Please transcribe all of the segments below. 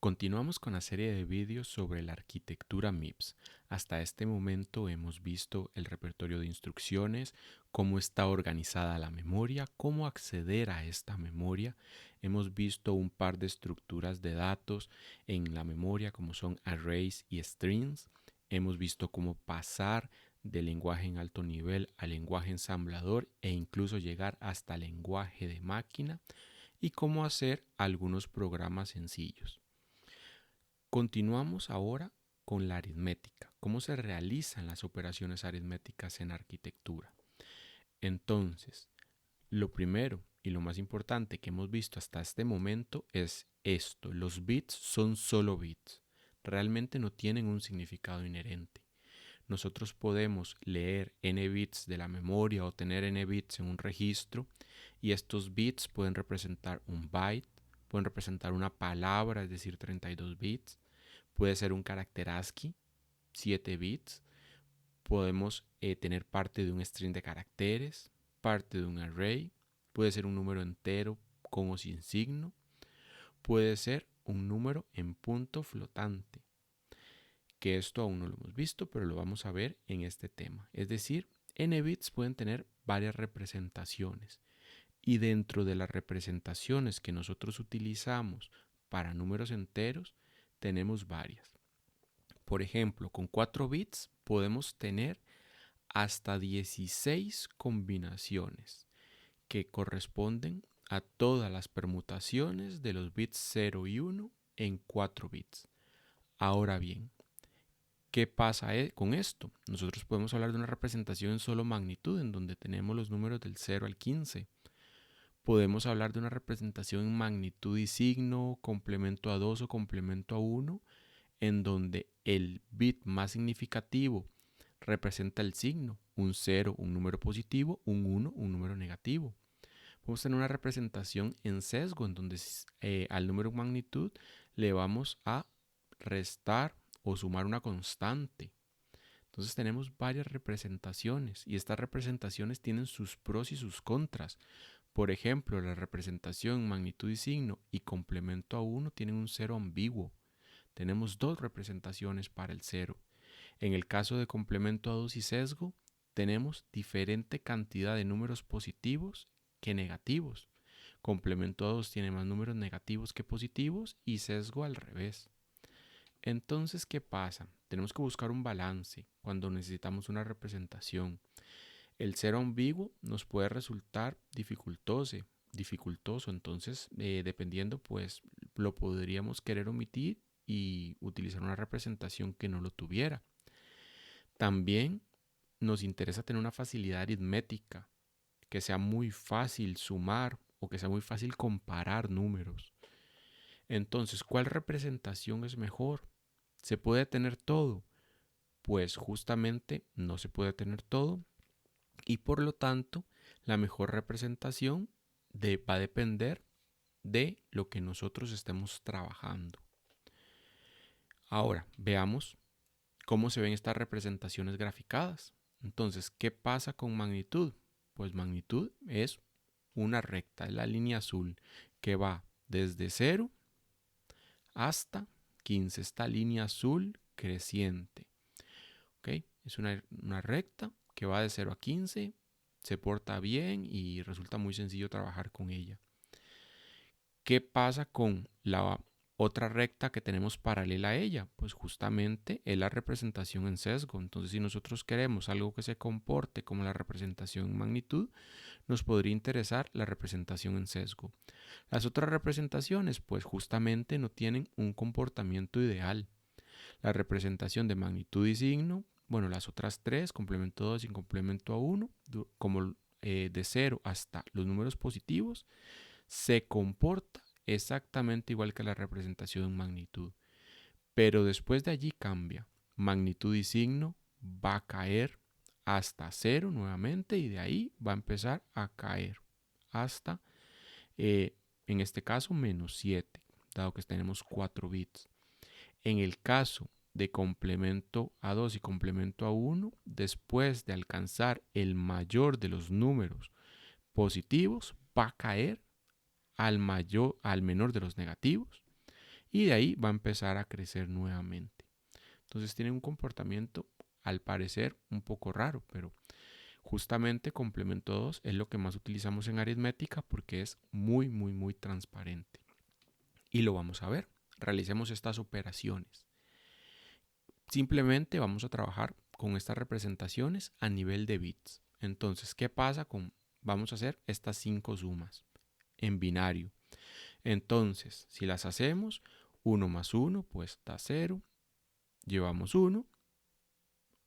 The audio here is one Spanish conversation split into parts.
Continuamos con la serie de vídeos sobre la arquitectura MIPS. Hasta este momento hemos visto el repertorio de instrucciones, cómo está organizada la memoria, cómo acceder a esta memoria. Hemos visto un par de estructuras de datos en la memoria como son arrays y strings. Hemos visto cómo pasar del lenguaje en alto nivel al lenguaje ensamblador e incluso llegar hasta lenguaje de máquina y cómo hacer algunos programas sencillos. Continuamos ahora con la aritmética, cómo se realizan las operaciones aritméticas en arquitectura. Entonces, lo primero y lo más importante que hemos visto hasta este momento es esto: los bits son solo bits, realmente no tienen un significado inherente. Nosotros podemos leer n bits de la memoria o tener n bits en un registro y estos bits pueden representar un byte, pueden representar una palabra, es decir, 32 bits, puede ser un carácter ASCII, 7 bits, podemos tener parte de un string de caracteres, parte de un array, puede ser un número entero con o sin signo, puede ser un número en punto flotante, que esto aún no lo hemos visto, pero lo vamos a ver en este tema. Es decir, n bits pueden tener varias representaciones y dentro de las representaciones que nosotros utilizamos para números enteros tenemos varias. Por ejemplo, con 4 bits podemos tener hasta 16 combinaciones que corresponden a todas las permutaciones de los bits 0 y 1 en 4 bits. Ahora bien, ¿qué pasa con esto? Nosotros podemos hablar de una representación en solo magnitud, en donde tenemos los números del 0 al 15. Podemos hablar de una representación en magnitud y signo, complemento a 2 o complemento a 1, en donde el bit más significativo representa el signo, un 0, un número positivo, un 1, un número negativo. Podemos tener una representación en sesgo, en donde al número magnitud le vamos a restar o sumar una constante. Entonces tenemos varias representaciones y estas representaciones tienen sus pros y sus contras. Por ejemplo, la representación magnitud y signo y complemento a 1 tienen un 0 ambiguo. Tenemos dos representaciones para el 0. En el caso de complemento a 2 y sesgo, tenemos diferente cantidad de números positivos que negativos. Complemento a 2 tiene más números negativos que positivos y sesgo al revés. Entonces, ¿qué pasa? Tenemos que buscar un balance cuando necesitamos una representación. El 0 ambiguo nos puede resultar dificultoso, entonces dependiendo, pues lo podríamos querer omitir y utilizar una representación que no lo tuviera. También nos interesa tener una facilidad aritmética, que sea muy fácil sumar o que sea muy fácil comparar números. Entonces, ¿cuál representación es mejor? ¿Se puede tener todo? Pues justamente no se puede tener todo y por lo tanto la mejor representación va a depender de lo que nosotros estemos trabajando. Ahora, veamos cómo se ven estas representaciones graficadas. Entonces, ¿qué pasa con magnitud? Pues magnitud es una recta, es la línea azul que va desde 0 hasta 15, esta línea azul creciente. ¿Okay? Es una recta que va de 0 a 15, se porta bien y resulta muy sencillo trabajar con ella. ¿Qué pasa con la otra recta que tenemos paralela a ella? Pues justamente es la representación en sesgo. Entonces, si nosotros queremos algo que se comporte como la representación en magnitud, nos podría interesar la representación en sesgo. Las otras representaciones, pues justamente no tienen un comportamiento ideal. La representación de magnitud y signo, bueno, las otras tres, complemento 2 y complemento a 1, como de 0 hasta los números positivos, se comporta exactamente igual que la representación en magnitud. Pero después de allí cambia. Magnitud y signo va a caer hasta 0 nuevamente y de ahí va a empezar a caer hasta, en este caso, menos 7, dado que tenemos 4 bits. En el caso de complemento a 2 y complemento a 1, después de alcanzar el mayor de los números positivos, va a caer al menor de los negativos y de ahí va a empezar a crecer nuevamente. Entonces tiene un comportamiento al parecer un poco raro, pero justamente complemento 2 es lo que más utilizamos en aritmética porque es muy transparente. Y lo vamos a ver. Realicemos estas operaciones. Simplemente vamos a trabajar con estas representaciones a nivel de bits. Entonces, ¿qué pasa con? Vamos a hacer estas 5 sumas en binario. Entonces, si las hacemos, 1 más 1 pues da 0. Llevamos 1,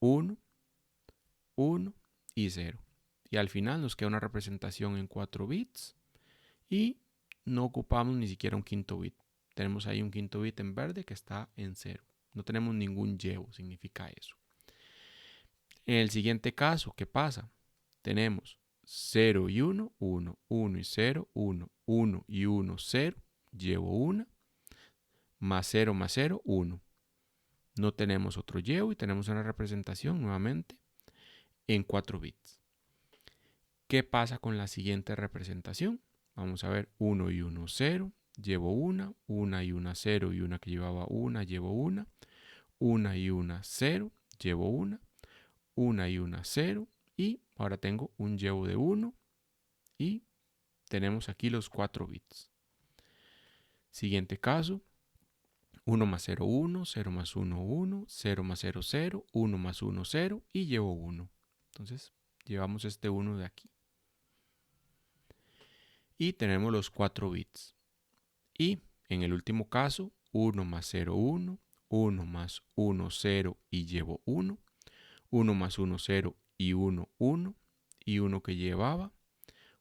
1, 1 y 0. Y al final nos queda una representación en 4 bits y no ocupamos ni siquiera un quinto bit. Tenemos ahí un quinto bit en verde que está en 0. No tenemos ningún llevo, significa eso. En el siguiente caso, ¿qué pasa? Tenemos 0 y 1, 1, 1 y 0, 1, 1 y 1, 0, llevo 1, más 0 más 0, 1. No tenemos otro llevo y tenemos una representación nuevamente en 4 bits. ¿Qué pasa con la siguiente representación? Vamos a ver 1 y 1, 0, llevo 1, 1 y 1, 0 y una que llevaba 1, llevo 1, 1 y 1, 0, llevo 1, 1 y 1, 0 y ahora tengo un llevo de 1 y tenemos aquí los 4 bits. Siguiente caso, 1 más 0, 1, 0 más 1, 1, 0 más 0, 0, 1 más 1, 0 y llevo 1. Entonces llevamos este 1 de aquí. Y tenemos los 4 bits. Y en el último caso, 1 más 0, 1, 1 más 1, 0 y llevo 1, 1 más 1, 0 y 1, 1 y 1 que llevaba,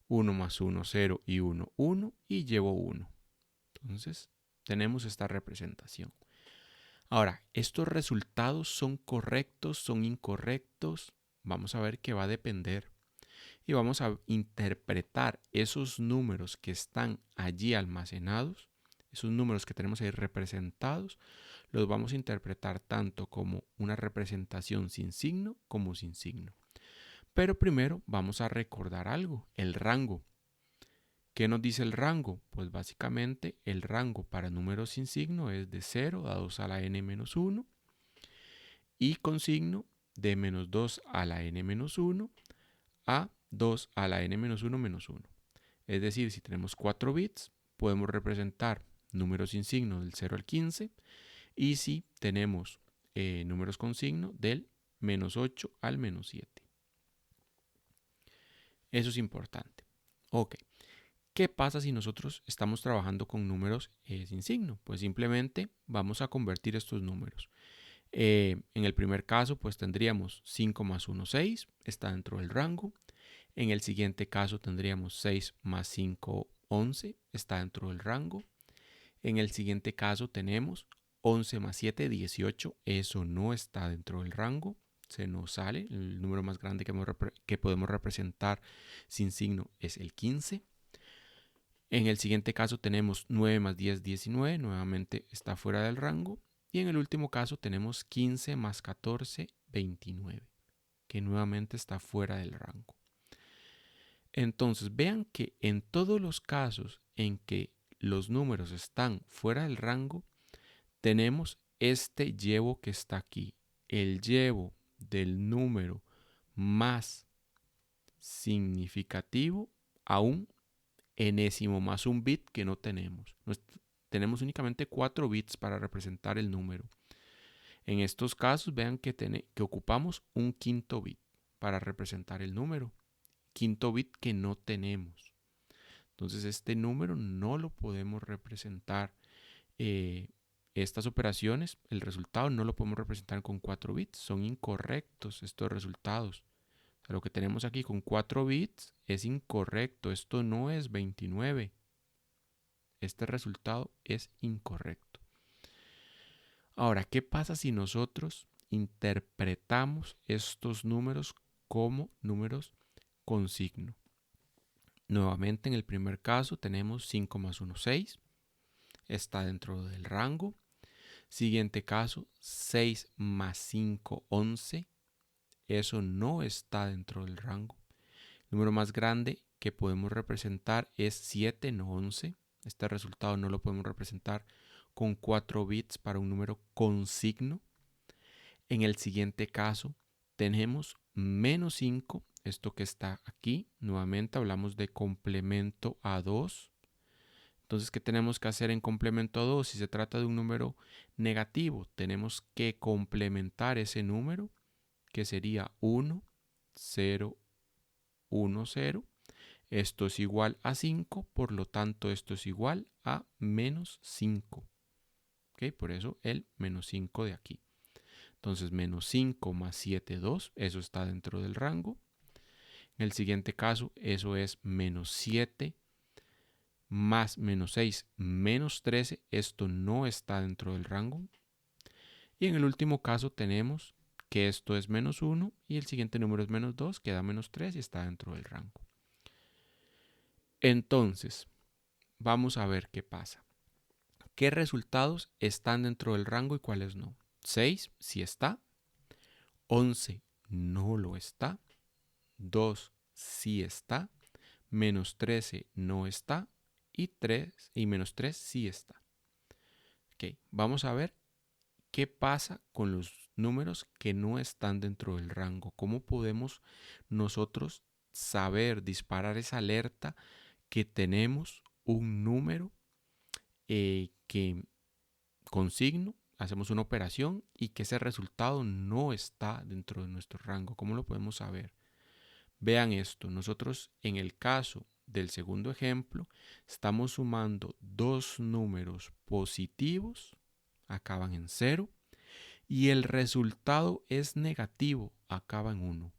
1 más 1, 0 y 1, 1 y llevo 1. Entonces tenemos esta representación. Ahora, ¿estos resultados son correctos, son incorrectos? Vamos a ver que va a depender. Y vamos a interpretar esos números que están allí almacenados, esos números que tenemos ahí representados, los vamos a interpretar tanto como una representación sin signo como sin signo. Pero primero vamos a recordar algo, el rango. ¿Qué nos dice el rango? Pues básicamente el rango para números sin signo es de 0 a 2 a la n-1 y con signo de menos 2 a la n-1 a 2 a la n-1 menos 1. Es decir, si tenemos 4 bits, podemos representar números sin signo del 0 al 15 y si tenemos números con signo del menos 8 al menos 7. Eso es importante. Ok. ¿Qué pasa si nosotros estamos trabajando con números sin signo? Pues simplemente vamos a convertir estos números. En el primer caso, pues tendríamos 5 más 1, 6, está dentro del rango. En el siguiente caso tendríamos 6 más 5, 11, está dentro del rango. En el siguiente caso tenemos 11 más 7, 18, eso no está dentro del rango, se nos sale. El número más grande que podemos representar sin signo es el 15. En el siguiente caso tenemos 9 más 10, 19, nuevamente está fuera del rango. Y en el último caso tenemos 15 más 14, 29, que nuevamente está fuera del rango. Entonces vean que en todos los casos en que los números están fuera del rango, tenemos este llevo que está aquí. El llevo del número más significativo a un enésimo más un bit que no tenemos. Tenemos únicamente 4 bits para representar el número. En estos casos vean que ocupamos un quinto bit para representar el número. Quinto bit que no tenemos. Entonces este número no lo podemos representar. Estas operaciones, el resultado no lo podemos representar con 4 bits. Son incorrectos estos resultados. O sea, lo que tenemos aquí con 4 bits es incorrecto. Esto no es 29. Este resultado es incorrecto. Ahora, ¿qué pasa si nosotros interpretamos estos números como números con signo? Nuevamente, en el primer caso tenemos 5 más 1, 6. Está dentro del rango. Siguiente caso, 6 más 5, 11. Eso no está dentro del rango. El número más grande que podemos representar es 7, no 11. Este resultado no lo podemos representar con 4 bits para un número con signo. En el siguiente caso tenemos menos 5, esto que está aquí. Nuevamente hablamos de complemento a 2. Entonces, ¿qué tenemos que hacer en complemento a 2? Si se trata de un número negativo, tenemos que complementar ese número, que sería 1, 0, 1, 0. Esto es igual a 5, por lo tanto esto es igual a menos 5. ¿Okay? Por eso el menos 5 de aquí. Entonces menos 5 más 7, 2, eso está dentro del rango. En el siguiente caso, eso es menos 7 más menos 6 menos 13, esto no está dentro del rango. Y en el último caso tenemos que esto es menos 1 y el siguiente número es menos 2, queda menos 3 y está dentro del rango. Entonces, vamos a ver qué pasa. ¿Qué resultados están dentro del rango y cuáles no? 6 sí está, 11 no lo está, 2 sí está, menos 13 no está y menos 3 sí está. Ok, vamos a ver qué pasa con los números que no están dentro del rango. ¿Cómo podemos nosotros saber, disparar esa alerta que tenemos un número que con signo, hacemos una operación y que ese resultado no está dentro de nuestro rango? ¿Cómo lo podemos saber? Vean esto, nosotros en el caso del segundo ejemplo estamos sumando dos números positivos, acaban en 0, y el resultado es negativo, acaba en 1.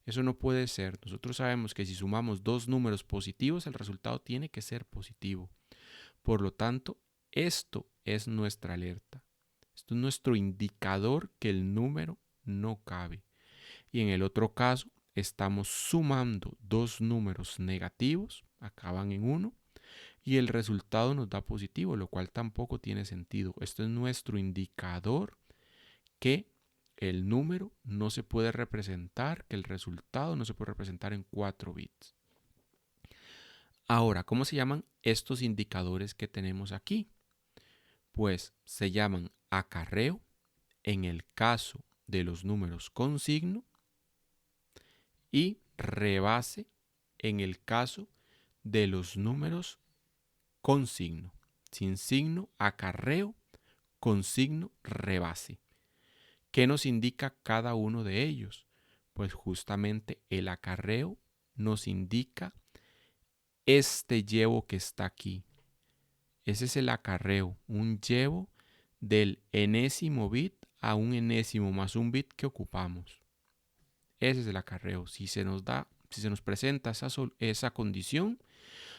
Eso no puede ser. Nosotros sabemos que si sumamos dos números positivos, el resultado tiene que ser positivo. Por lo tanto, esto es nuestra alerta. Esto es nuestro indicador que el número no cabe. Y en el otro caso, estamos sumando dos números negativos, acaban en 1, y el resultado nos da positivo, lo cual tampoco tiene sentido. Esto es nuestro indicador que el número no se puede representar, que el resultado no se puede representar en 4 bits. Ahora, ¿cómo se llaman estos indicadores que tenemos aquí? Pues se llaman acarreo en el caso de los números con signo y rebase en el caso de los números con signo. Sin signo, acarreo; con signo, rebase. ¿Qué nos indica cada uno de ellos? Pues justamente el acarreo nos indica este llevo que está aquí. Ese es el acarreo, un llevo del enésimo bit a un enésimo más un bit que ocupamos. Ese es el acarreo. Si se nos presenta esa condición,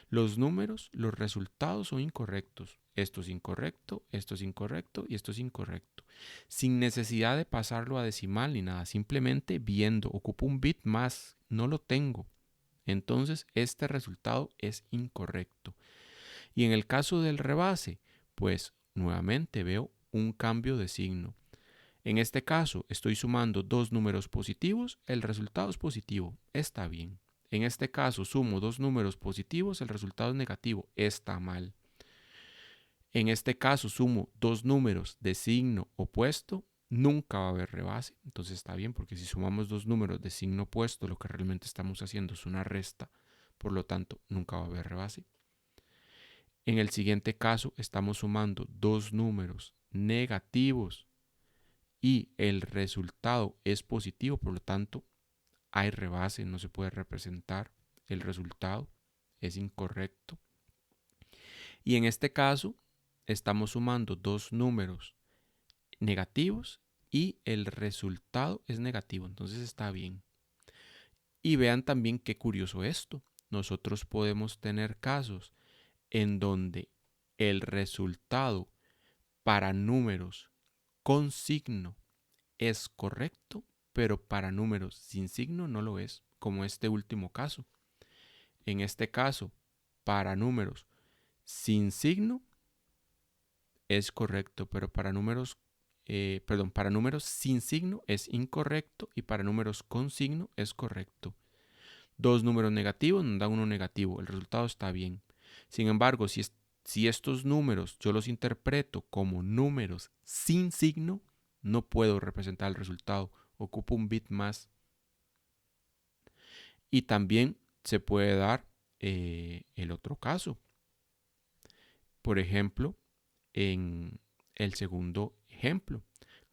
los números, los resultados son incorrectos. Esto es incorrecto, esto es incorrecto y esto es incorrecto. Sin necesidad de pasarlo a decimal ni nada. Simplemente viendo, ocupo un bit más, no lo tengo. Entonces este resultado es incorrecto. Y en el caso del rebase, pues nuevamente veo un cambio de signo. En este caso estoy sumando dos números positivos, el resultado es positivo, está bien. En este caso sumo dos números positivos, el resultado es negativo, está mal. En este caso sumo dos números de signo opuesto, nunca va a haber rebase, entonces está bien, porque si sumamos dos números de signo opuesto, lo que realmente estamos haciendo es una resta, por lo tanto nunca va a haber rebase. En el siguiente caso estamos sumando dos números negativos y el resultado es positivo, por lo tanto hay rebase, no se puede representar el resultado, es incorrecto. Y en este caso estamos sumando dos números negativos y el resultado es negativo, entonces está bien. Y vean también qué curioso esto. Nosotros podemos tener casos en donde el resultado para números con signo es correcto, pero para números sin signo no lo es, como este último caso. En este caso, para números sin signo es correcto, pero para números sin signo es incorrecto y para números con signo es correcto. Dos números negativos nos dan uno negativo, el resultado está bien. Sin embargo, si Si estos números yo los interpreto como números sin signo, no puedo representar el resultado. Ocupo un bit más. Y también se puede dar el otro caso. Por ejemplo, en el segundo ejemplo.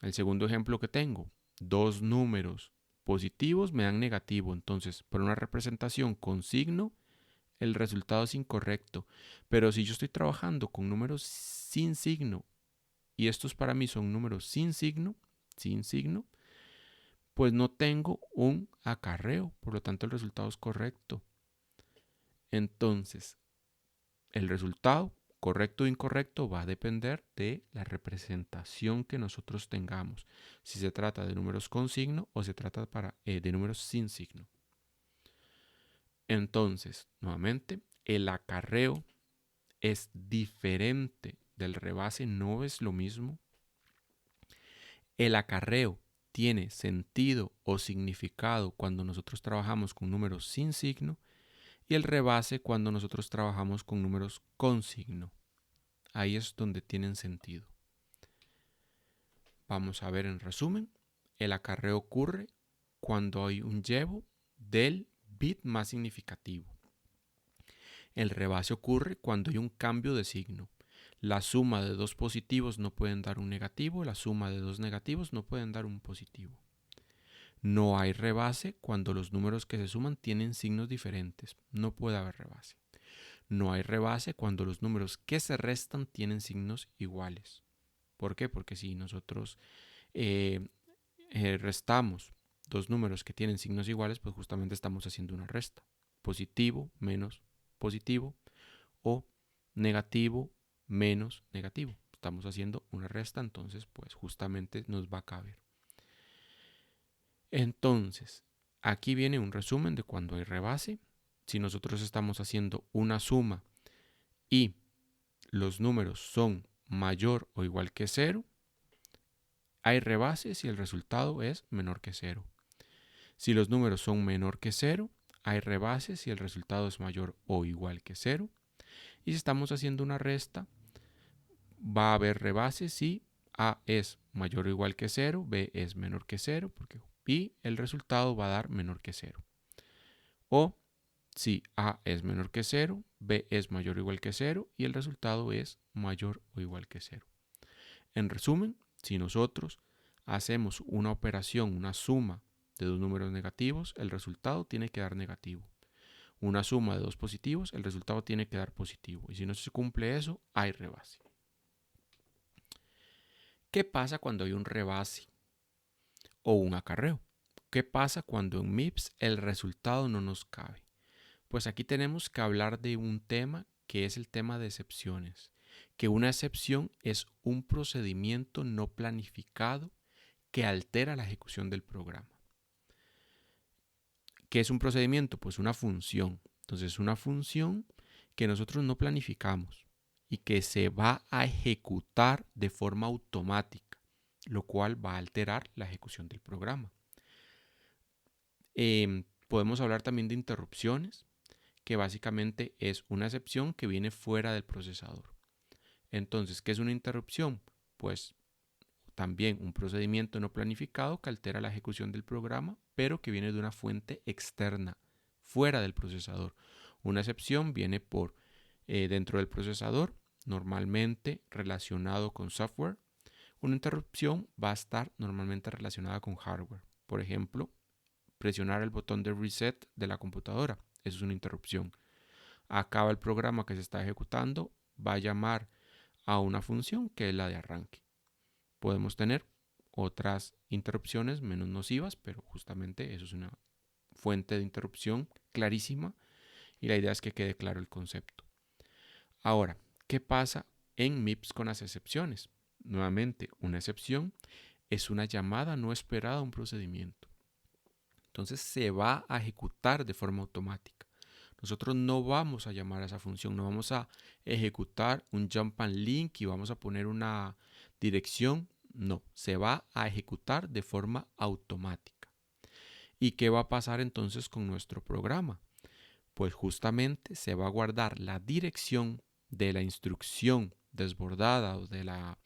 El segundo ejemplo que tengo, dos números positivos me dan negativo. Entonces, por una representación con signo, el resultado es incorrecto. Pero si yo estoy trabajando con números sin signo y estos para mí son números sin signo, pues no tengo un acarreo. Por lo tanto, el resultado es correcto. Entonces, el resultado, correcto o incorrecto, va a depender de la representación que nosotros tengamos. Si se trata de números con signo o se trata de números sin signo. Entonces, nuevamente, el acarreo es diferente del rebase, no es lo mismo. El acarreo tiene sentido o significado cuando nosotros trabajamos con números sin signo y el rebase cuando nosotros trabajamos con números con signo. Ahí es donde tienen sentido. Vamos a ver en resumen. El acarreo ocurre cuando hay un llevo del bit más significativo. El rebase ocurre cuando hay un cambio de signo. La suma de dos positivos no pueden dar un negativo, la suma de dos negativos no pueden dar un positivo. No hay rebase cuando los números que se suman tienen signos diferentes. No puede haber rebase. No hay rebase cuando los números que se restan tienen signos iguales. ¿Por qué? Porque si nosotros restamos dos números que tienen signos iguales, pues justamente estamos haciendo una resta. Positivo menos positivo o negativo menos negativo. Estamos haciendo una resta, entonces pues justamente nos va a caber. Entonces, aquí viene un resumen de cuando hay rebase. Si nosotros estamos haciendo una suma y los números son mayor o igual que 0, hay rebase si el resultado es menor que 0. Si los números son menor que 0, hay rebase si el resultado es mayor o igual que 0. Y si estamos haciendo una resta, va a haber rebase si A es mayor o igual que 0, B es menor que 0, y el resultado va a dar menor que 0. O si A es menor que 0, B es mayor o igual que 0 y el resultado es mayor o igual que 0. En resumen, si nosotros hacemos una operación, una suma de dos números negativos, el resultado tiene que dar negativo. Una suma de dos positivos, el resultado tiene que dar positivo. Y si no se cumple eso, hay rebase. ¿Qué pasa cuando hay un rebase o un acarreo? ¿Qué pasa cuando en MIPS el resultado no nos cabe? Pues aquí tenemos que hablar de un tema que es el tema de excepciones. Que una excepción es un procedimiento no planificado que altera la ejecución del programa. ¿Qué es un procedimiento? Pues una función. Entonces, una función que nosotros no planificamos y que se va a ejecutar de forma automática, lo cual va a alterar la ejecución del programa. Podemos hablar también de interrupciones, que básicamente es una excepción que viene fuera del procesador. Entonces, ¿qué es una interrupción? Pues también un procedimiento no planificado que altera la ejecución del programa, pero que viene de una fuente externa, fuera del procesador. Una excepción viene por dentro del procesador, normalmente relacionado con software. Una interrupción va a estar normalmente relacionada con hardware. Por ejemplo, presionar el botón de reset de la computadora. Eso es una interrupción. Acaba el programa que se está ejecutando, va a llamar a una función que es la de arranque. Podemos tener otras interrupciones menos nocivas, pero justamente eso es una fuente de interrupción clarísima y la idea es que quede claro el concepto. Ahora, ¿qué pasa en MIPS con las excepciones? Nuevamente, una excepción es una llamada no esperada a un procedimiento. Entonces se va a ejecutar de forma automática. Nosotros no vamos a llamar a esa función, no vamos a ejecutar un jump and link y vamos a poner una dirección. No, se va a ejecutar de forma automática. ¿Y qué va a pasar entonces con nuestro programa? Pues justamente se va a guardar la dirección de la instrucción desbordada o de la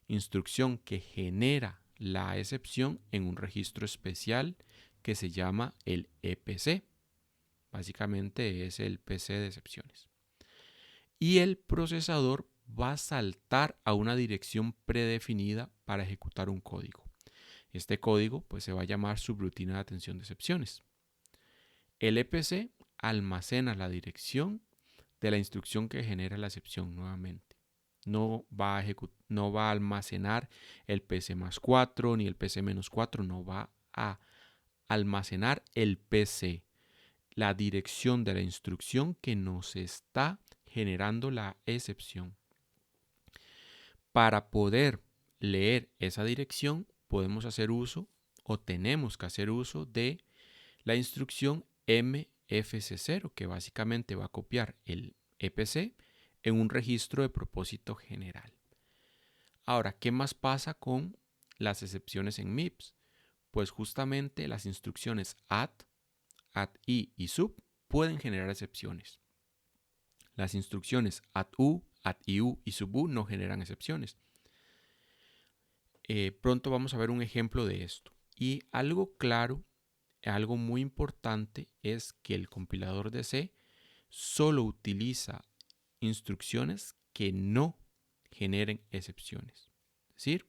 instrucción que genera la excepción en un registro especial que se llama el EPC. Básicamente es el PC de excepciones. Y el procesador va a saltar a una dirección predefinida para ejecutar un código. Este código pues se va a llamar subrutina de atención de excepciones. El EPC almacena la dirección de la instrucción que genera la excepción nuevamente. No va a almacenar el PC más 4 ni el PC menos 4, no va a almacenar el PC, la dirección de la instrucción que nos está generando la excepción. Para poder leer esa dirección, podemos hacer uso o tenemos que hacer uso de la instrucción MFC0, que básicamente va a copiar el EPC en un registro de propósito general. Ahora, ¿qué más pasa con las excepciones en MIPS? Pues justamente las instrucciones add i y sub pueden generar excepciones. Las instrucciones add-u, add-iu y sub-u no generan excepciones. Pronto vamos a ver un ejemplo de esto. Y algo claro, algo muy importante es que el compilador de C solo utiliza instrucciones que no generen excepciones. Es decir,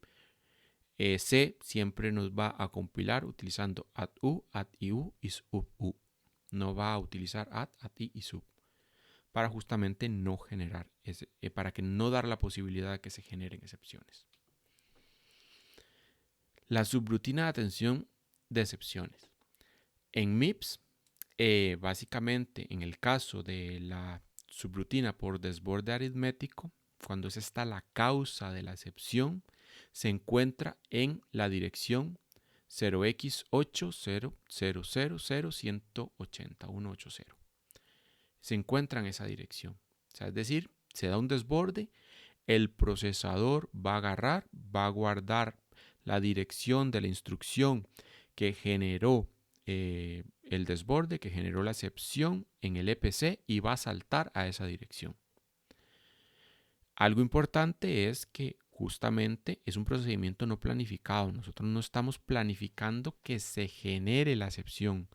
C siempre nos va a compilar utilizando add-u, add-iu y sub-u. No va a utilizar add-i y sub para justamente no generar, para que no dar la posibilidad de que se generen excepciones. La subrutina de atención de excepciones. En MIPS, básicamente en el caso de la subrutina por desborde aritmético, cuando esa está la causa de la excepción, se encuentra en la dirección 0x80000180. Se encuentra en esa dirección. O sea, es decir, se da un desborde, el procesador va a agarrar, va a guardar la dirección de la instrucción que generó el desborde, que generó la excepción en el EPC y va a saltar a esa dirección. Algo importante es que justamente es un procedimiento no planificado. Nosotros no estamos planificando que se genere la excepción.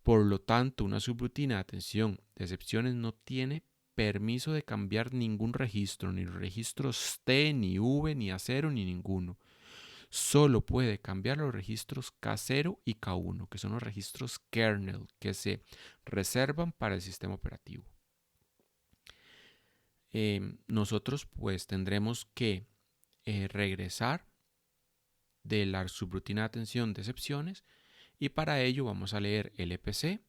Por lo tanto, una subrutina de atención de excepciones no tiene permiso de cambiar ningún registro, ni registros T, ni V, ni A0, ni ninguno. Solo puede cambiar los registros K0 y K1, que son los registros kernel que se reservan para el sistema operativo. Nosotros pues tendremos que regresar de la subrutina de atención de excepciones y para ello vamos a leer el EPC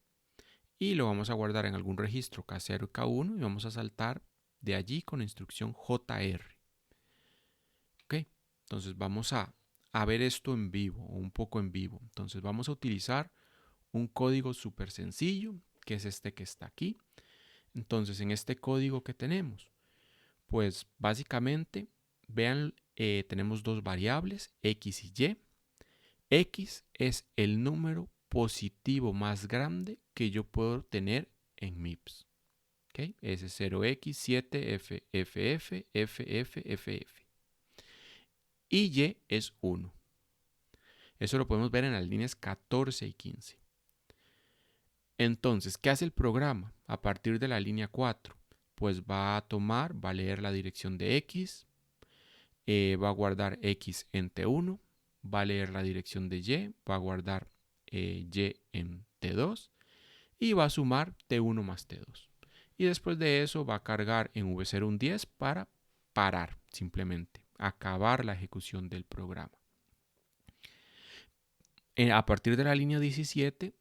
y lo vamos a guardar en algún registro K0 y K1 y vamos a saltar de allí con la instrucción JR. ¿Ok? Entonces vamos a ver esto en vivo o un poco en vivo. Entonces vamos a utilizar un código súper sencillo que es este que está aquí. Entonces en este código que tenemos, pues básicamente vean, tenemos dos variables X y Y. X es el número positivo más grande que yo puedo tener en MIPS. ¿Okay? Ese es 0x7ffff. Y Y es 1. Eso lo podemos ver en las líneas 14 y 15. Entonces, ¿qué hace el programa a partir de la línea 4? Pues va a leer la dirección de X, va a guardar X en T1, va a leer la dirección de Y, va a guardar Y en T2 y va a sumar T1 más T2. Y después de eso va a cargar en V0 un 10 para parar, simplemente, acabar la ejecución del programa. A partir de la línea 17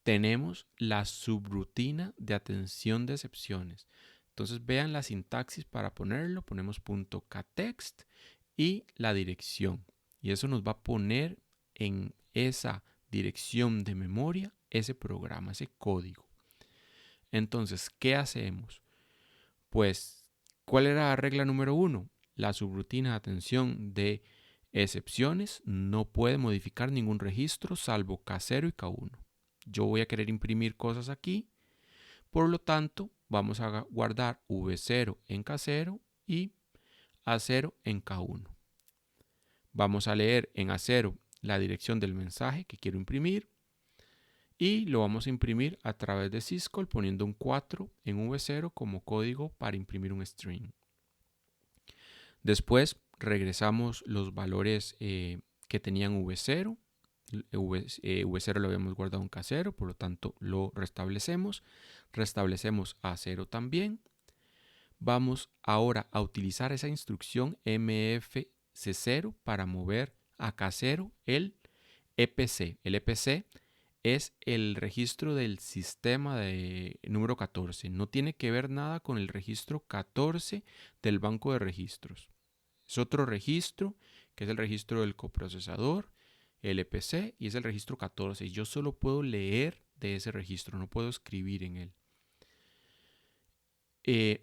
tenemos la subrutina de atención de excepciones. Entonces vean la sintaxis para ponerlo. Ponemos .ktext y la dirección. Y eso nos va a poner en esa dirección de memoria ese programa, ese código. Entonces, ¿qué hacemos? Pues, ¿cuál era la regla número 1? La subrutina de atención de excepciones no puede modificar ningún registro salvo K0 y K1. Yo voy a querer imprimir cosas aquí, por lo tanto, vamos a guardar V0 en K0 y A0 en K1. Vamos a leer en A0 la dirección del mensaje que quiero imprimir y lo vamos a imprimir a través de syscall poniendo un 4 en V0 como código para imprimir un string. Después regresamos los valores que tenían V0. V0 lo habíamos guardado en K0, por lo tanto lo restablecemos. Restablecemos A0 también. Vamos ahora a utilizar esa instrucción mfc0 para mover a K0 el EPC. El EPC es el registro del sistema de número 14. No tiene que ver nada con el registro 14 del banco de registros. Es otro registro que es el registro del coprocesador, el EPC, y es el registro 14. Y yo solo puedo leer de ese registro, no puedo escribir en él.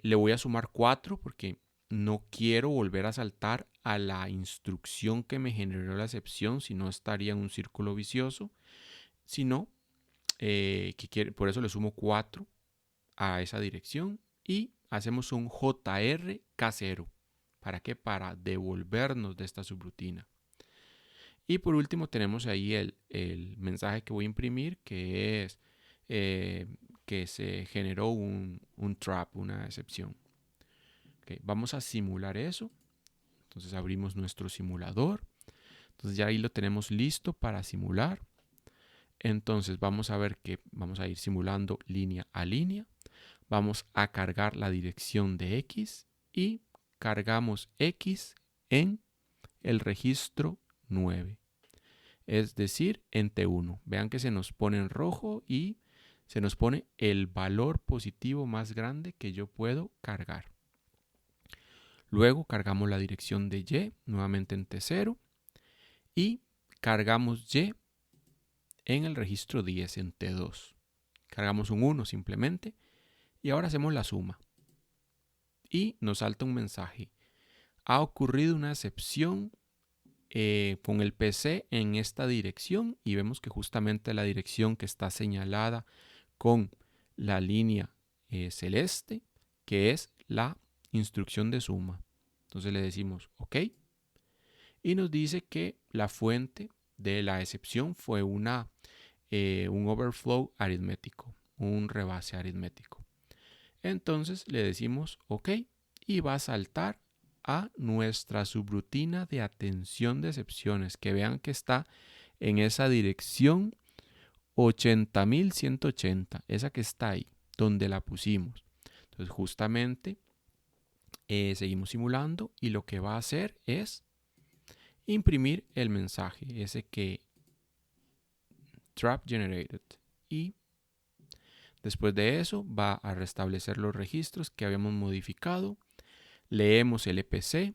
Le voy a sumar 4 porque no quiero volver a saltar a la instrucción que me generó la excepción, si no estaría en un círculo vicioso. Si no, por eso le sumo 4 a esa dirección y hacemos un JR K0. ¿Para qué? Para devolvernos de esta subrutina. Y por último tenemos ahí el mensaje que voy a imprimir, que es que se generó un trap, una excepción. Okay, vamos a simular eso. Entonces abrimos nuestro simulador. Entonces ya ahí lo tenemos listo para simular. Entonces vamos a ver que vamos a ir simulando línea a línea. Vamos a cargar la dirección de X y cargamos X en el registro 9. Es decir, en T1. Vean que se nos pone en rojo y se nos pone el valor positivo más grande que yo puedo cargar. Luego cargamos la dirección de Y nuevamente en T0 y cargamos Y en el registro 10 en T2. Cargamos un 1 simplemente y ahora hacemos la suma. Y nos salta un mensaje. Ha ocurrido una excepción con el PC en esta dirección y vemos que justamente la dirección que está señalada con la línea celeste, que es la instrucción de suma. Entonces le decimos OK y nos dice que la fuente de la excepción fue un overflow aritmético, un rebase aritmético. Entonces le decimos OK y va a saltar a nuestra subrutina de atención de excepciones, que vean que está en esa dirección 80.180, esa que está ahí, donde la pusimos. Entonces justamente seguimos simulando y lo que va a hacer es imprimir el mensaje, ese que trap generated, y después de eso va a restablecer los registros que habíamos modificado. Leemos el EPC,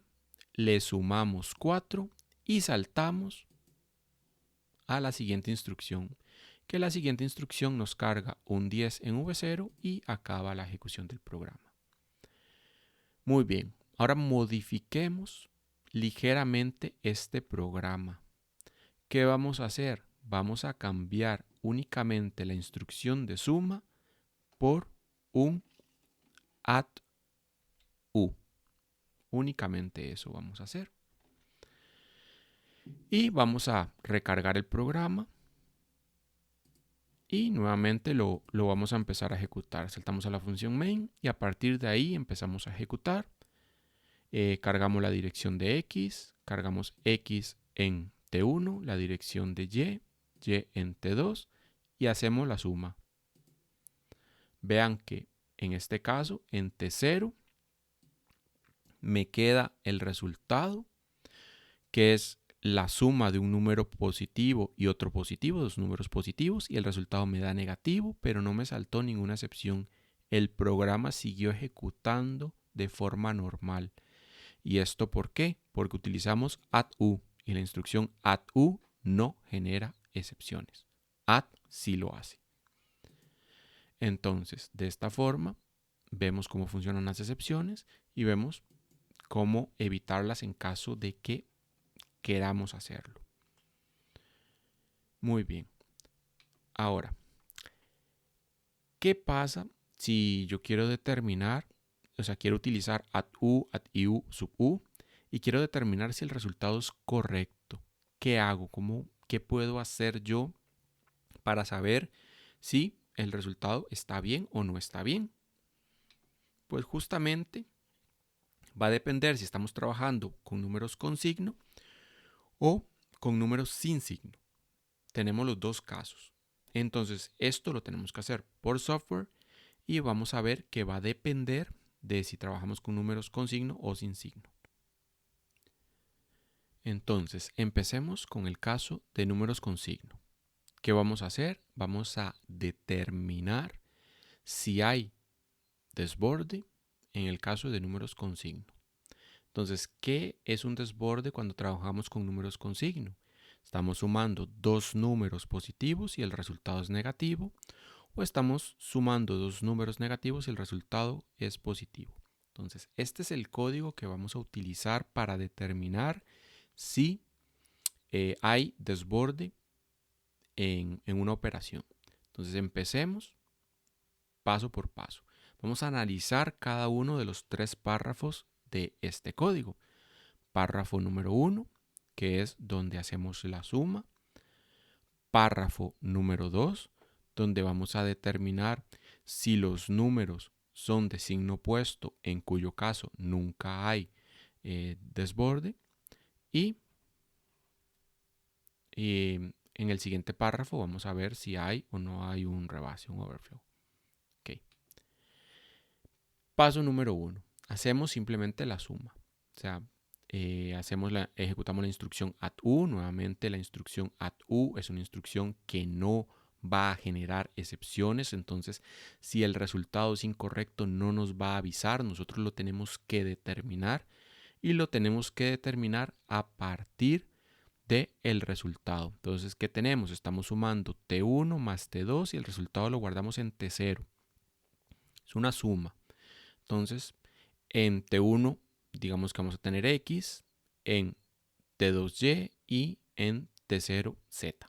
le sumamos 4 y saltamos a la siguiente instrucción, que la siguiente instrucción nos carga un 10 en V0 y acaba la ejecución del programa. Muy bien, ahora modifiquemos ligeramente este programa. ¿Qué vamos a hacer? Vamos a cambiar únicamente la instrucción de suma por un add u. Únicamente eso vamos a hacer. Y vamos a recargar el programa. Y nuevamente lo vamos a empezar a ejecutar. Saltamos a la función main y a partir de ahí empezamos a ejecutar. Cargamos la dirección de X. Cargamos X en T1. La dirección de Y. Y en T2. Y hacemos la suma. Vean que en este caso en T0 me queda el resultado, que es la suma de un número positivo y otro positivo, dos números positivos, y el resultado me da negativo, pero no me saltó ninguna excepción. El programa siguió ejecutando de forma normal. ¿Y esto por qué? Porque utilizamos add_u y la instrucción add_u no genera excepciones. Add sí lo hace. Entonces, de esta forma, vemos cómo funcionan las excepciones y vemos cómo evitarlas en caso de que queramos hacerlo. Muy bien. Ahora, ¿qué pasa si yo quiero determinar, o sea, quiero utilizar @u, @iu, sub u, y quiero determinar si el resultado es correcto. ¿Qué hago? ¿Qué puedo hacer yo para saber si el resultado está bien o no está bien? Pues justamente va a depender si estamos trabajando con números con signo o con números sin signo. Tenemos los dos casos. Entonces, esto lo tenemos que hacer por software y vamos a ver que va a depender de si trabajamos con números con signo o sin signo. Entonces, empecemos con el caso de números con signo. ¿Qué vamos a hacer? Vamos a determinar si hay desborde en el caso de números con signo. Entonces, ¿qué es un desborde cuando trabajamos con números con signo? Estamos sumando dos números positivos y el resultado es negativo, o estamos sumando dos números negativos y el resultado es positivo. Entonces, este es el código que vamos a utilizar para determinar si hay desborde en una operación. Entonces, empecemos paso por paso. Vamos a analizar cada uno de los tres párrafos de este código. Párrafo número 1, que es donde hacemos la suma. Párrafo número 2, donde vamos a determinar si los números son de signo opuesto, en cuyo caso nunca hay desborde. Y en el siguiente párrafo vamos a ver si hay o no hay un rebase, un overflow. Okay. Paso número 1. Hacemos simplemente la suma. O sea, ejecutamos la instrucción @u. Nuevamente la instrucción @u es una instrucción que no va a generar excepciones. Entonces, si el resultado es incorrecto, no nos va a avisar. Nosotros lo tenemos que determinar y lo tenemos que determinar a partir del resultado. Entonces, ¿qué tenemos? Estamos sumando T1 más T2 y el resultado lo guardamos en T0. Es una suma. Entonces, en T1, digamos que vamos a tener X, en T2Y y en T0Z.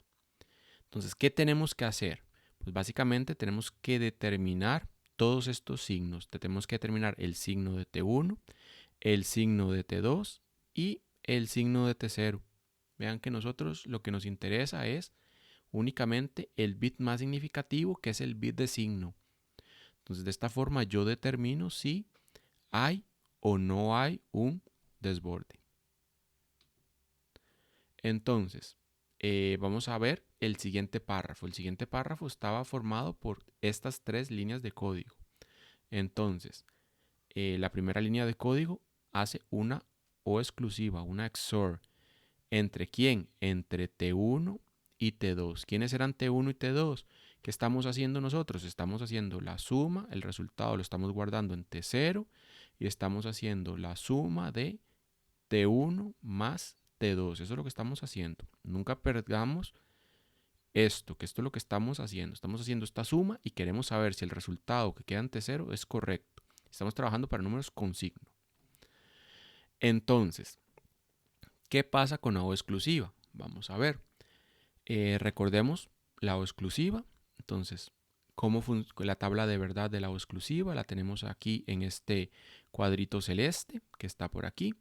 Entonces, ¿qué tenemos que hacer? Pues básicamente tenemos que determinar todos estos signos. Tenemos que determinar el signo de T1, el signo de T2 y el signo de T0. Vean que nosotros lo que nos interesa es únicamente el bit más significativo, que es el bit de signo. Entonces, de esta forma yo determino si hay o no hay un desborde. Entonces, vamos a ver el siguiente párrafo. El siguiente párrafo estaba formado por estas tres líneas de código. Entonces, la primera línea de código hace una O exclusiva, una XOR. ¿Entre quién? Entre T1 y T2. ¿Quiénes eran T1 y T2? ¿Qué estamos haciendo nosotros? Estamos haciendo la suma, el resultado lo estamos guardando en T0 y estamos haciendo la suma de T1 más T2. Eso es lo que estamos haciendo. Nunca perdamos esto, que esto es lo que estamos haciendo. Estamos haciendo esta suma y queremos saber si el resultado que queda en T0 es correcto. Estamos trabajando para números con signo. Entonces, ¿qué pasa con la O exclusiva? Vamos a ver. Recordemos la O exclusiva. Entonces, la tabla de verdad de la O exclusiva la tenemos aquí en este cuadrito celeste que está por aquí.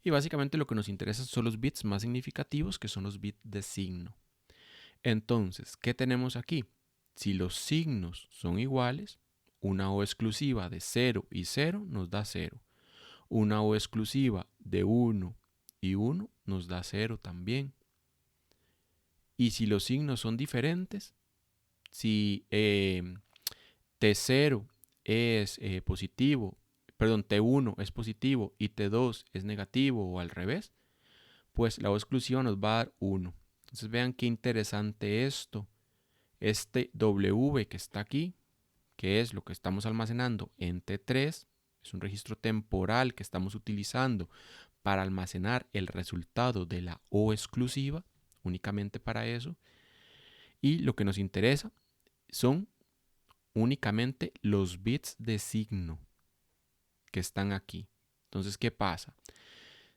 Y básicamente lo que nos interesa son los bits más significativos, que son los bits de signo. Entonces, ¿qué tenemos aquí? Si los signos son iguales, una O exclusiva de 0 y 0 nos da 0. Una O exclusiva de 1 y 1 nos da 0 también. Y si los signos son diferentes, si T0 es positivo, perdón, T1 es positivo y T2 es negativo o al revés, pues la O exclusiva nos va a dar 1. Entonces vean qué interesante esto. Este W que está aquí, que es lo que estamos almacenando en T3, es un registro temporal que estamos utilizando para almacenar el resultado de la O exclusiva, únicamente para eso. Y lo que nos interesa son únicamente los bits de signo que están aquí. Entonces, ¿qué pasa?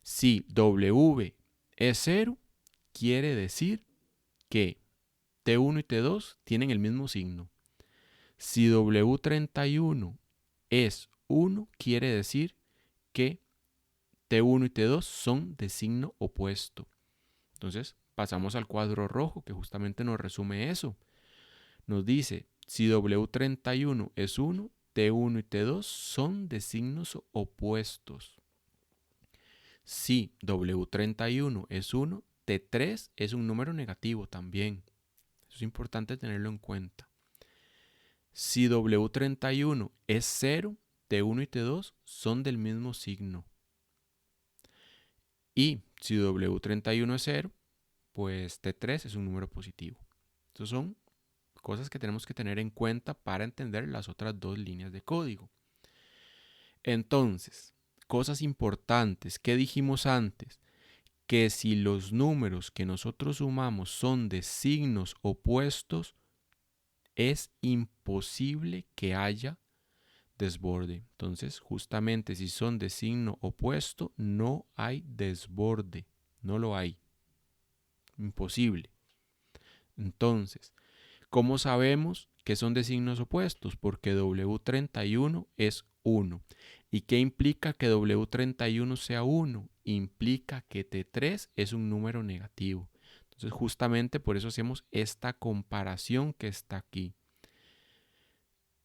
Si W es 0, quiere decir que T1 y T2 tienen el mismo signo. Si W31 es 1, quiere decir que T1 y T2 son de signo opuesto. Entonces, pasamos al cuadro rojo que justamente nos resume eso. Nos dice, si W31 es 1, T1 y T2 son de signos opuestos. Si W31 es 1, T3 es un número negativo también. Eso es importante tenerlo en cuenta. Si W31 es 0, T1 y T2 son del mismo signo. Y si W31 es 0, pues T3 es un número positivo. Estos son cosas que tenemos que tener en cuenta para entender las otras dos líneas de código. Entonces, cosas importantes que dijimos antes, que si los números que nosotros sumamos son de signos opuestos, es imposible que haya desborde. Entonces, justamente si son de signo opuesto, no hay desborde. No lo hay. Imposible. Entonces, ¿cómo sabemos que son de signos opuestos? Porque W31 es 1. ¿Y qué implica que W31 sea 1? Implica que T3 es un número negativo. Entonces, justamente por eso hacemos esta comparación que está aquí.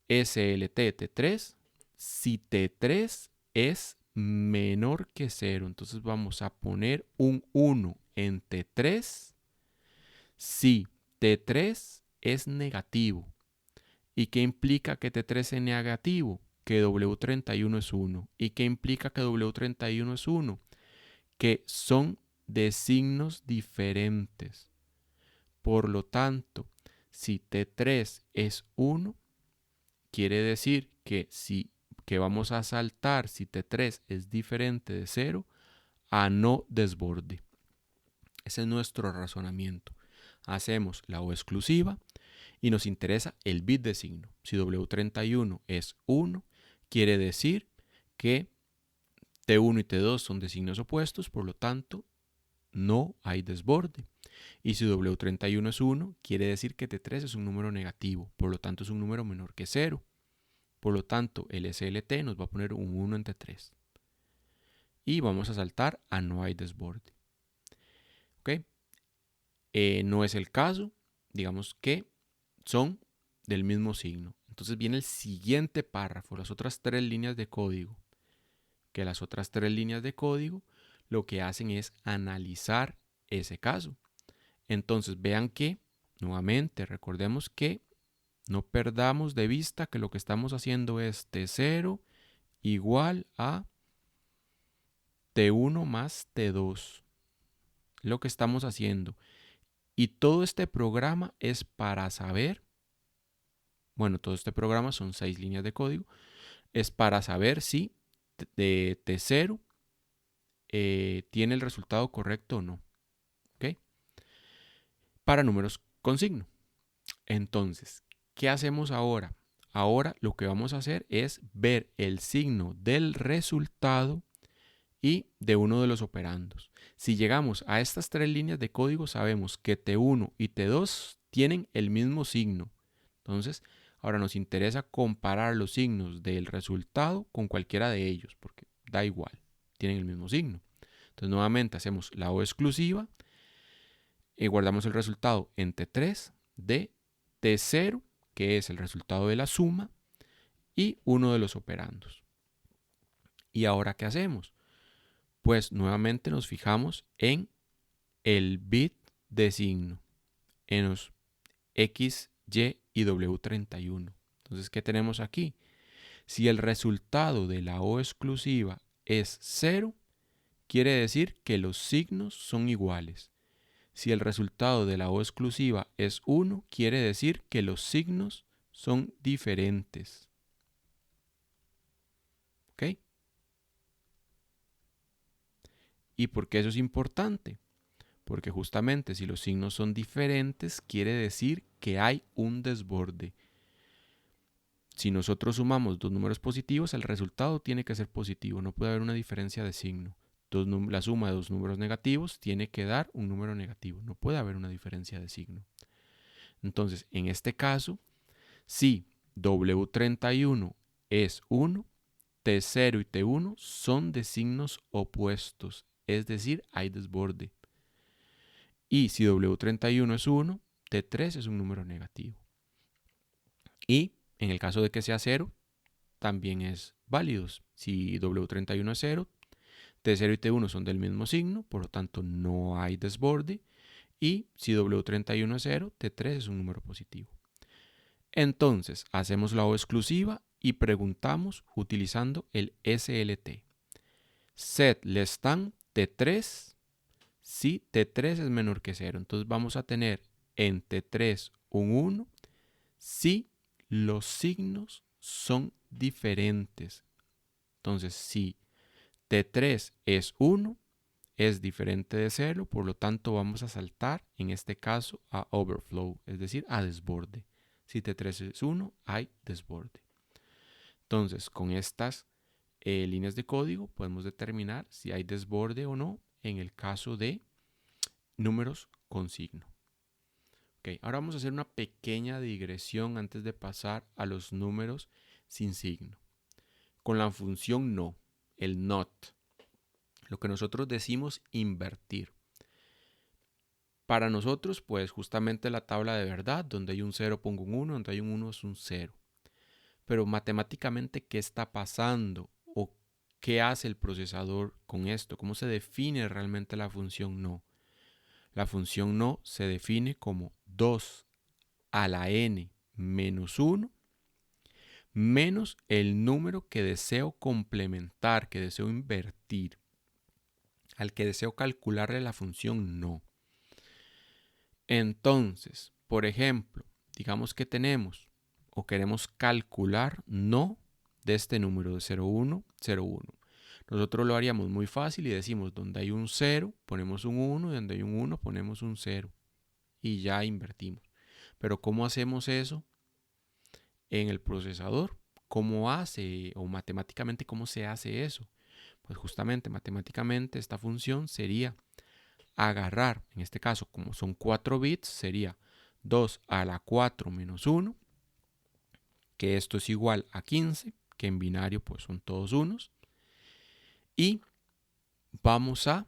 SLT T3, si T3 es menor que 0, entonces vamos a poner un 1 en T3 si T3 es negativo. ¿Y qué implica que T3 es negativo? Que W31 es 1. ¿Y qué implica que W31 es 1? Que son de signos diferentes. Por lo tanto, si T3 es 1, quiere decir que vamos a saltar si T3 es diferente de 0 a no desborde. Ese es nuestro razonamiento. Hacemos la O exclusiva y nos interesa el bit de signo. Si W31 es 1, quiere decir que T1 y T2 son de signos opuestos, por lo tanto, no hay desborde. Y si W31 es 1, quiere decir que T3 es un número negativo, por lo tanto es un número menor que 0. Por lo tanto, el SLT nos va a poner un 1 en T3. Y vamos a saltar a no hay desborde. ¿Ok? No es el caso. Digamos que son del mismo signo. Entonces viene el siguiente párrafo, las otras tres líneas de código. Que las otras tres líneas de código lo que hacen es analizar ese caso. Entonces vean que, nuevamente, recordemos que no perdamos de vista que lo que estamos haciendo es T0 igual a T1 más T2. Lo que estamos haciendo. Y todo este programa es para saber, bueno, todo este programa son 6 líneas de código, es para saber si T0 tiene el resultado correcto o no. ¿Ok? Para números con signo. Entonces, ¿qué hacemos ahora? Ahora lo que vamos a hacer es ver el signo del resultado y de uno de los operandos. Si llegamos a estas tres líneas de código, sabemos que T1 y T2 tienen el mismo signo. Entonces, ahora nos interesa comparar los signos del resultado con cualquiera de ellos, porque da igual, tienen el mismo signo. Entonces, nuevamente hacemos la O exclusiva y guardamos el resultado en T3 de T0, que es el resultado de la suma, y uno de los operandos. ¿Y ahora qué hacemos? Pues nuevamente nos fijamos en el bit de signo, en los X, Y y W31. Entonces, ¿qué tenemos aquí? Si el resultado de la O exclusiva es 0, quiere decir que los signos son iguales. Si el resultado de la O exclusiva es 1, quiere decir que los signos son diferentes. ¿Ok? ¿Y por qué eso es importante? Porque justamente si los signos son diferentes, quiere decir que hay un desborde. Si nosotros sumamos dos números positivos, el resultado tiene que ser positivo, no puede haber una diferencia de signo. La suma de dos números negativos tiene que dar un número negativo, no puede haber una diferencia de signo. Entonces, en este caso, si W31 es 1, T0 y T1 son de signos opuestos, es decir, hay desborde. Y si W31 es 1, T3 es un número negativo. Y en el caso de que sea 0, también es válido. Si W31 es 0, T0 y T1 son del mismo signo, por lo tanto no hay desborde. Y si W31 es 0, T3 es un número positivo. Entonces, hacemos la O exclusiva y preguntamos utilizando el SLT. Set less than T3 si T3 es menor que 0. Entonces vamos a tener en T3 un 1 si los signos son diferentes. Entonces, si T3 es 1, es diferente de 0, por lo tanto vamos a saltar, en este caso, a overflow, es decir, a desborde. Si T3 es 1, hay desborde. Entonces, con estas líneas de código podemos determinar si hay desborde o no en el caso de números con signo. Okay, ahora vamos a hacer una pequeña digresión antes de pasar a los números sin signo. Con la función no, el not, lo que nosotros decimos invertir. Para nosotros, pues justamente la tabla de verdad, donde hay un 0 pongo un 1, donde hay un 1 es un 0. Pero matemáticamente, ¿qué está pasando? ¿O qué hace el procesador con esto? ¿Cómo se define realmente la función no? La función no se define como 2 a la n menos 1 menos el número que deseo complementar, que deseo invertir, al que deseo calcularle la función no. Entonces, por ejemplo, digamos que tenemos o queremos calcular no de este número de 0,1, 0,1. Nosotros lo haríamos muy fácil y decimos donde hay un 0 ponemos un 1 y donde hay un 1 ponemos un 0 y ya invertimos. Pero ¿cómo hacemos eso en el procesador? ¿Cómo hace o matemáticamente cómo se hace eso? Pues justamente matemáticamente esta función sería agarrar, en este caso como son 4 bits, sería 2 a la 4 menos 1, que esto es igual a 15, que en binario pues son todos unos, y vamos a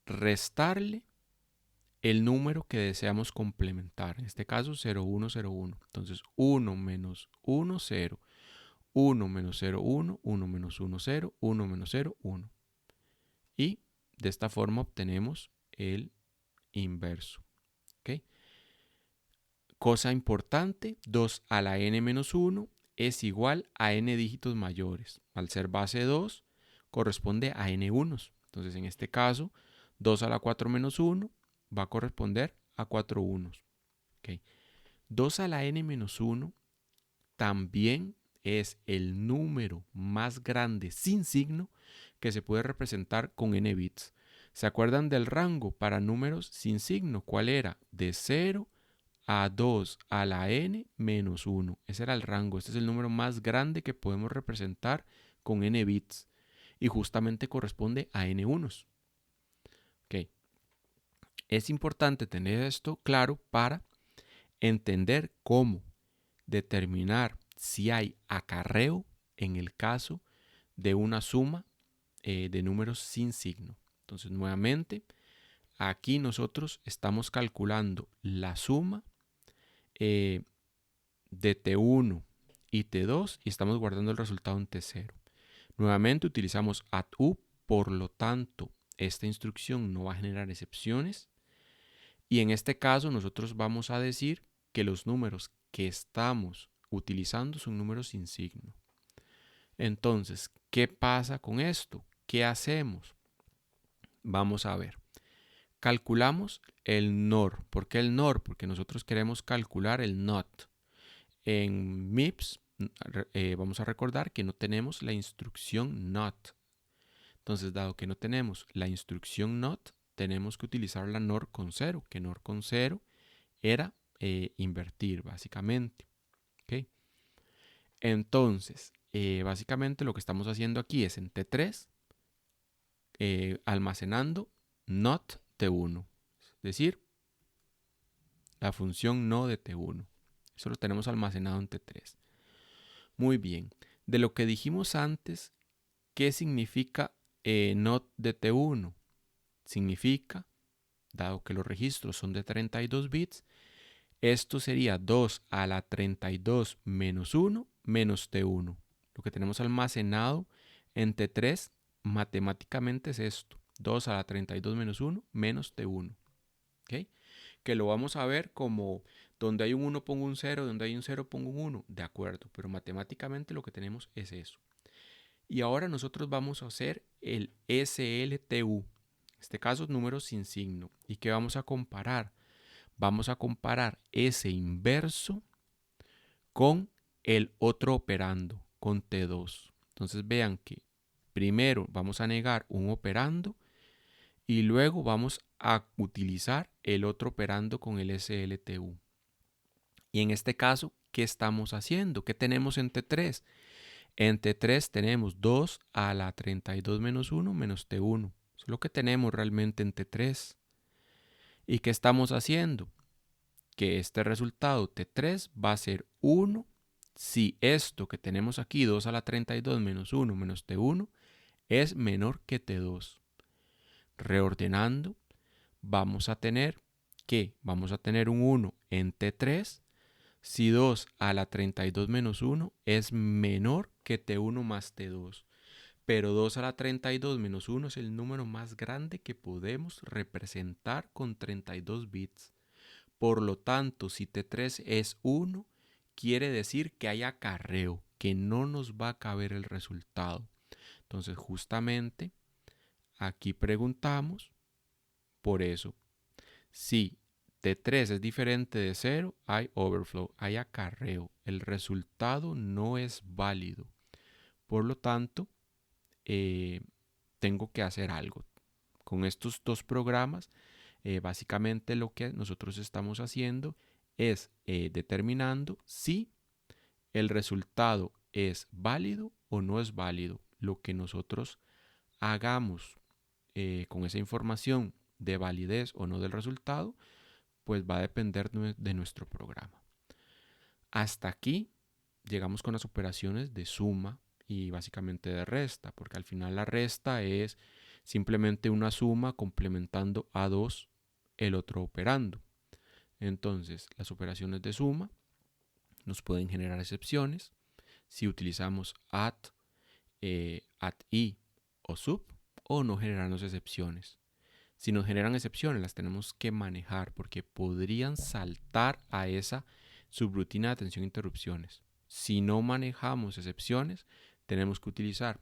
restarle el número que deseamos complementar, en este caso 0,1,0,1. Entonces 1 menos 1, 0, 1 menos 0, 1, 1 menos 1, 0, 1 menos 0, 1. Y de esta forma obtenemos el inverso. ¿Okay? Cosa importante, 2 a la n menos 1 es igual a n dígitos mayores. Al ser base 2, corresponde a n unos. Entonces, en este caso, 2 a la 4 menos 1 va a corresponder a 4 unos. ¿Okay? 2 a la n menos 1 también es el número más grande sin signo que se puede representar con n bits. ¿Se acuerdan del rango para números sin signo? ¿Cuál era? De 0 a 2 a la n menos 1. Ese era el rango. Este es el número más grande que podemos representar con n bits. Y justamente corresponde a n unos. Okay. Es importante tener esto claro para entender cómo determinar si hay acarreo en el caso de una suma de números sin signo. Entonces, nuevamente, aquí nosotros estamos calculando la suma de T1 y T2 y estamos guardando el resultado en T0. Nuevamente utilizamos add_up, por lo tanto, esta instrucción no va a generar excepciones. Y en este caso nosotros vamos a decir que los números que estamos utilizando son números sin signo. Entonces, ¿qué pasa con esto? ¿Qué hacemos? Vamos a ver. Calculamos el NOR. ¿Por qué el NOR? Porque nosotros queremos calcular el NOT. En MIPS vamos a recordar que no tenemos la instrucción NOT. Entonces, dado que no tenemos la instrucción NOT, tenemos que utilizar la NOR con 0, que NOR con 0 era invertir, básicamente. ¿Okay? Entonces, básicamente lo que estamos haciendo aquí es en T3, almacenando NOT T1, es decir, la función no de T1. Eso lo tenemos almacenado en T3. Muy bien. De lo que dijimos antes, ¿qué significa not de T1? Significa, dado que los registros son de 32 bits, esto sería 2 a la 32 menos 1 menos T1. Lo que tenemos almacenado en T3 matemáticamente es esto. 2 a la 32 menos 1 menos T1. ¿Okay? Que lo vamos a ver como donde hay un 1 pongo un 0, donde hay un 0 pongo un 1. De acuerdo, pero matemáticamente lo que tenemos es eso. Y ahora nosotros vamos a hacer el SLTU. En este caso, números sin signo. ¿Y qué vamos a comparar? Vamos a comparar ese inverso con el otro operando, con T2. Entonces vean que primero vamos a negar un operando y luego vamos a utilizar el otro operando con el SLTU. Y en este caso, ¿qué estamos haciendo? ¿Qué tenemos en T3? En T3 tenemos 2 a la 32 menos 1 menos T1. Eso es lo que tenemos realmente en T3. ¿Y qué estamos haciendo? Que este resultado T3 va a ser 1 si esto que tenemos aquí, 2 a la 32 menos 1 menos T1, es menor que T2. Reordenando, vamos a tener un 1 en T3 si 2 a la 32 menos 1 es menor que T1 más T2. Pero 2 a la 32 menos 1 es el número más grande que podemos representar con 32 bits. Por lo tanto, si T3 es 1, quiere decir que hay acarreo, que no nos va a caber el resultado. Entonces, justamente, aquí preguntamos por eso. Si T3 es diferente de 0, hay overflow, hay acarreo. El resultado no es válido. Por lo tanto, tengo que hacer algo. Con estos dos programas, básicamente lo que nosotros estamos haciendo es determinando si el resultado es válido o no es válido. Lo que nosotros hagamos con esa información de validez o no del resultado, pues va a depender de nuestro programa. Hasta aquí llegamos con las operaciones de suma y básicamente de resta, porque al final la resta es simplemente una suma complementando a 2 el otro operando. Entonces, las operaciones de suma nos pueden generar excepciones si utilizamos i o sub, o no generarnos excepciones. Si nos generan excepciones, las tenemos que manejar porque podrían saltar a esa subrutina de atención a interrupciones. Si no manejamos excepciones, tenemos que utilizar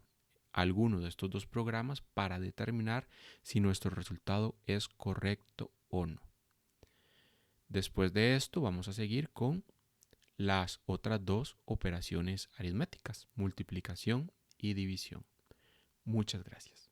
alguno de estos dos programas para determinar si nuestro resultado es correcto o no. Después de esto, vamos a seguir con las otras dos operaciones aritméticas, multiplicación y división. Muchas gracias.